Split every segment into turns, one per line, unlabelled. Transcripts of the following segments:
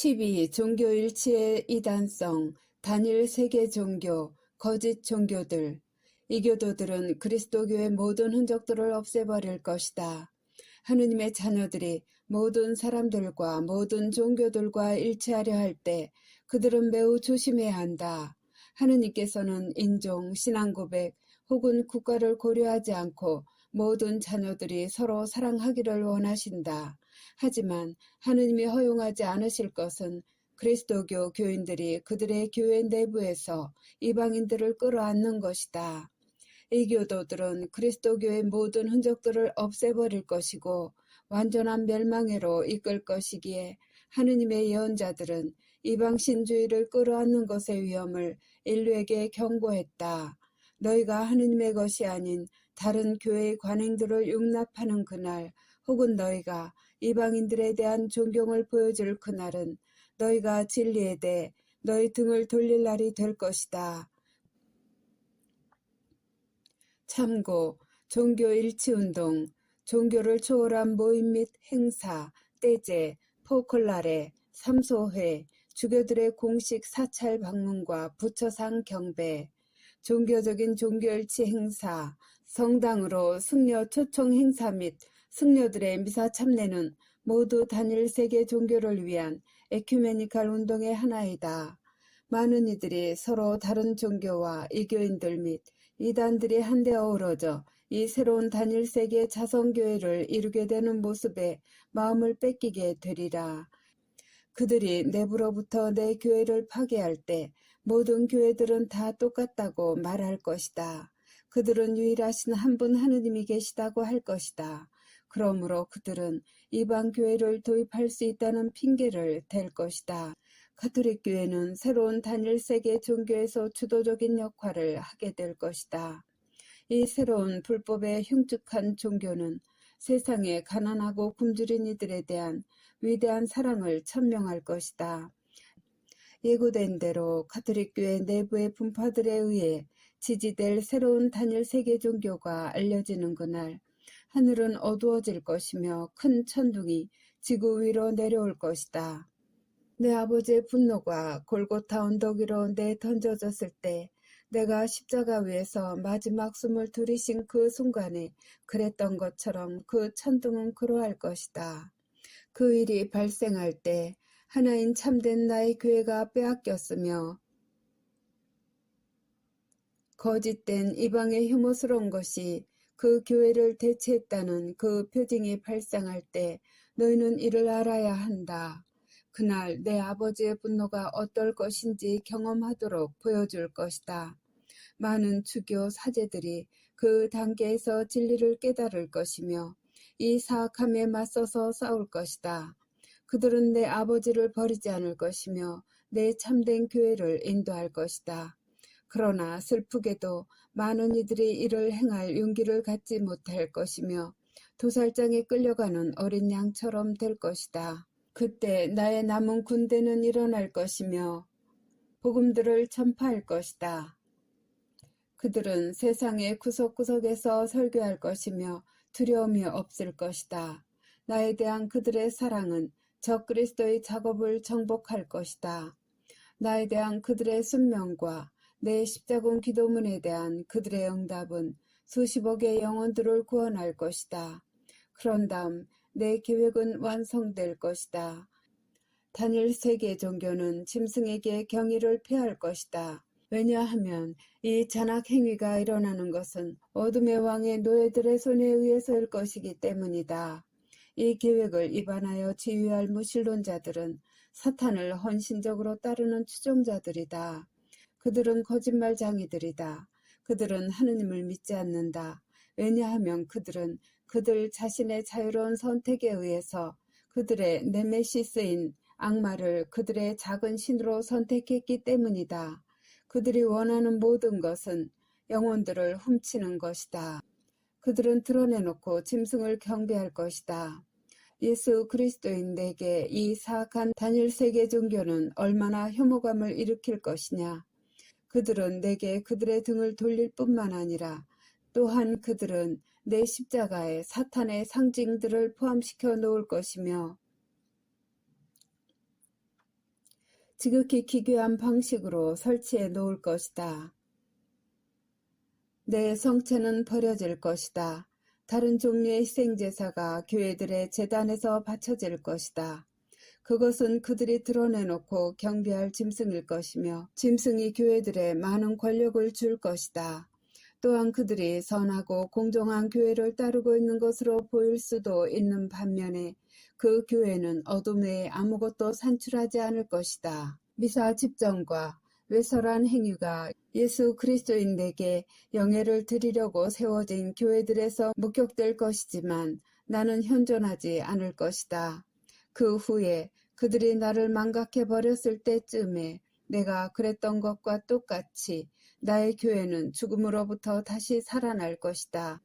12. 종교일치의 이단성, 단일 세계 종교, 거짓 종교들. 이교도들은 그리스도교의 모든 흔적들을 없애버릴 것이다. 하느님의 자녀들이 모든 사람들과 모든 종교들과 일치하려 할 때 그들은 매우 조심해야 한다. 하느님께서는 인종, 신앙고백 혹은 국가를 고려하지 않고 모든 자녀들이 서로 사랑하기를 원하신다. 하지만 하느님이 허용하지 않으실 것은 그리스도교 교인들이 그들의 교회 내부에서 이방인들을 끌어안는 것이다. 이교도들은 그리스도교의 모든 흔적들을 없애버릴 것이고 완전한 멸망회로 이끌 것이기에 하느님의 예언자들은 이방신주의를 끌어안는 것의 위험을 인류에게 경고했다. 너희가 하느님의 것이 아닌 다른 교회의 관행들을 용납하는 그날, 혹은 너희가 이방인들에 대한 존경을 보여줄 그날은 너희가 진리에 대해 너희 등을 돌릴 날이 될 것이다. 참고, 종교일치운동, 종교를 초월한 모임 및 행사, 떼제, 포콜라레, 삼소회, 주교들의 공식 사찰 방문과 부처상 경배, 종교적인 종교일치 행사, 성당으로 승려 초청 행사 및 승려들의 미사 참례는 모두 단일 세계 종교를 위한 에큐메니칼 운동의 하나이다. 많은 이들이 서로 다른 종교와 이교인들 및 이단들이 한데 어우러져 이 새로운 단일 세계 자성교회를 이루게 되는 모습에 마음을 뺏기게 되리라. 그들이 내부로부터 내 교회를 파괴할 때 모든 교회들은 다 똑같다고 말할 것이다. 그들은 유일하신 한 분 하느님이 계시다고 할 것이다. 그러므로 그들은 이방 교회를 도입할 수 있다는 핑계를 댈 것이다. 가톨릭 교회는 새로운 단일 세계 종교에서 주도적인 역할을 하게 될 것이다. 이 새로운 불법의 흉측한 종교는 세상에 가난하고 굶주린 이들에 대한 위대한 사랑을 천명할 것이다. 예고된 대로 가톨릭 교회 내부의 분파들에 의해 지지될 새로운 단일 세계 종교가 알려지는 그날, 하늘은 어두워질 것이며 큰 천둥이 지구 위로 내려올 것이다. 내 아버지의 분노가 골고타 언덕 위로 내던져졌을 때 내가 십자가 위에서 마지막 숨을 들이신 그 순간에 그랬던 것처럼 그 천둥은 그러할 것이다. 그 일이 발생할 때 하나인 참된 나의 교회가 빼앗겼으며 거짓된 이방의 혐오스러운 것이 그 교회를 대체했다는 그 표징이 발생할 때 너희는 이를 알아야 한다. 그날 내 아버지의 분노가 어떨 것인지 경험하도록 보여줄 것이다. 많은 주교 사제들이 그 단계에서 진리를 깨달을 것이며 이 사악함에 맞서서 싸울 것이다. 그들은 내 아버지를 버리지 않을 것이며 내 참된 교회를 인도할 것이다. 그러나 슬프게도 많은 이들이 이를 행할 용기를 갖지 못할 것이며 도살장에 끌려가는 어린 양처럼 될 것이다. 그때 나의 남은 군대는 일어날 것이며 복음들을 전파할 것이다. 그들은 세상의 구석구석에서 설교할 것이며 두려움이 없을 것이다. 나에 대한 그들의 사랑은 적그리스도의 작업을 정복할 것이다. 나에 대한 그들의 순명과 내 십자군 기도문에 대한 그들의 응답은 수십억의 영혼들을 구원할 것이다. 그런 다음 내 계획은 완성될 것이다. 단일 세계 종교는 짐승에게 경의를 표할 것이다. 왜냐하면 이 잔악 행위가 일어나는 것은 어둠의 왕의 노예들의 손에 의해서일 것이기 때문이다. 이 계획을 위반하여 지휘할 무신론자들은 사탄을 헌신적으로 따르는 추종자들이다. 그들은 거짓말장이들이다. 그들은 하느님을 믿지 않는다. 왜냐하면 그들은 그들 자신의 자유로운 선택에 의해서 그들의 네메시스인 악마를 그들의 작은 신으로 선택했기 때문이다. 그들이 원하는 모든 것은 영혼들을 훔치는 것이다. 그들은 드러내놓고 짐승을 경배할 것이다. 예수 그리스도인 내게 이 사악한 단일 세계 종교는 얼마나 혐오감을 일으킬 것이냐. 그들은 내게 그들의 등을 돌릴 뿐만 아니라 또한 그들은 내 십자가에 사탄의 상징들을 포함시켜 놓을 것이며 지극히 기괴한 방식으로 설치해 놓을 것이다. 내 성체는 버려질 것이다. 다른 종류의 희생제사가 교회들의 제단에서 바쳐질 것이다. 그것은 그들이 드러내놓고 경배할 짐승일 것이며 짐승이 교회들에 많은 권력을 줄 것이다. 또한 그들이 선하고 공정한 교회를 따르고 있는 것으로 보일 수도 있는 반면에 그 교회는 어둠 외에 아무것도 산출하지 않을 것이다. 미사 집정과 외설한 행위가 예수 그리스도인에게 영예를 드리려고 세워진 교회들에서 목격될 것이지만 나는 현존하지 않을 것이다. 그 후에 그들이 나를 망각해 버렸을 때쯤에 내가 그랬던 것과 똑같이 나의 교회는 죽음으로부터 다시 살아날 것이다.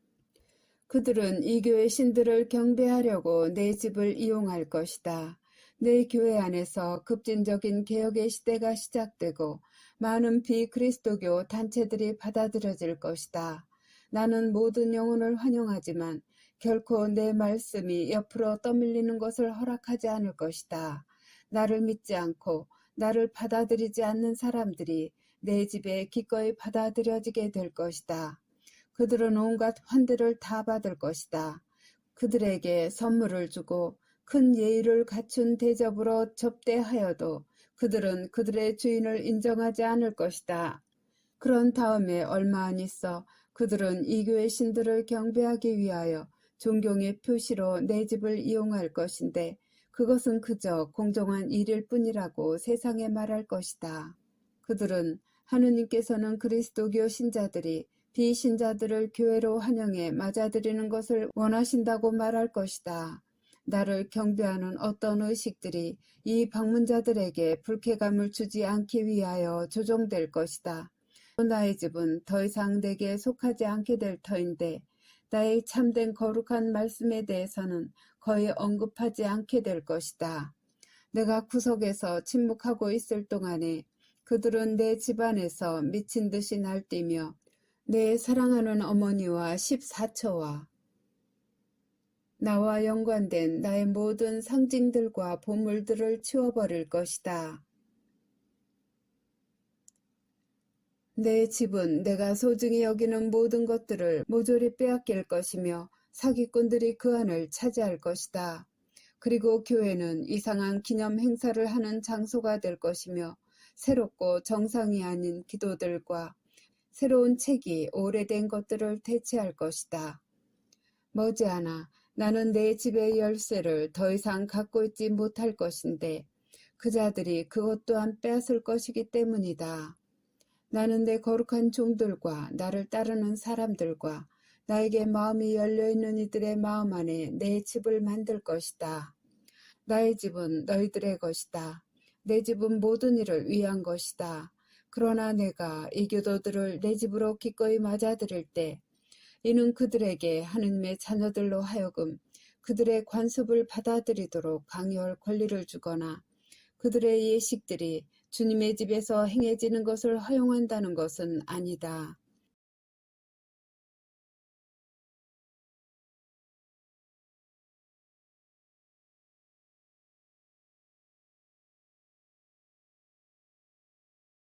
그들은 이 교회 신들을 경배하려고 내 집을 이용할 것이다. 내 교회 안에서 급진적인 개혁의 시대가 시작되고 많은 비그리스도교 단체들이 받아들여질 것이다. 나는 모든 영혼을 환영하지만 결코 내 말씀이 옆으로 떠밀리는 것을 허락하지 않을 것이다. 나를 믿지 않고 나를 받아들이지 않는 사람들이 내 집에 기꺼이 받아들여지게 될 것이다. 그들은 온갖 환대를 다 받을 것이다. 그들에게 선물을 주고 큰 예의를 갖춘 대접으로 접대하여도 그들은 그들의 주인을 인정하지 않을 것이다. 그런 다음에 얼마 안 있어 그들은 이 교회 신들을 경배하기 위하여 존경의 표시로 내 집을 이용할 것인데 그것은 그저 공정한 일일 뿐이라고 세상에 말할 것이다. 그들은 하느님께서는 그리스도교 신자들이 비신자들을 교회로 환영해 맞아들이는 것을 원하신다고 말할 것이다. 나를 경배하는 어떤 의식들이 이 방문자들에게 불쾌감을 주지 않기 위하여 조종될 것이다. 나의 집은 더 이상 내게 속하지 않게 될 터인데 나의 참된 거룩한 말씀에 대해서는 거의 언급하지 않게 될 것이다. 내가 구석에서 침묵하고 있을 동안에 그들은 내 집안에서 미친 듯이 날뛰며 내 사랑하는 어머니와 14처와 나와 연관된 나의 모든 상징들과 보물들을 치워버릴 것이다. 내 집은 내가 소중히 여기는 모든 것들을 모조리 빼앗길 것이며 사기꾼들이 그 안을 차지할 것이다. 그리고 교회는 이상한 기념 행사를 하는 장소가 될 것이며 새롭고 정상이 아닌 기도들과 새로운 책이 오래된 것들을 대체할 것이다. 머지않아 나는 내 집의 열쇠를 더 이상 갖고 있지 못할 것인데 그 자들이 그것 또한 빼앗을 것이기 때문이다. 나는 내 거룩한 종들과 나를 따르는 사람들과 나에게 마음이 열려있는 이들의 마음 안에 내 집을 만들 것이다. 나의 집은 너희들의 것이다. 내 집은 모든 일을 위한 것이다. 그러나 내가 이 교도들을 내 집으로 기꺼이 맞아들일 때 이는 그들에게 하느님의 자녀들로 하여금 그들의 관습을 받아들이도록 강요할 권리를 주거나 그들의 예식들이 주님의 집에서 행해지는 것을 허용한다는 것은 아니다.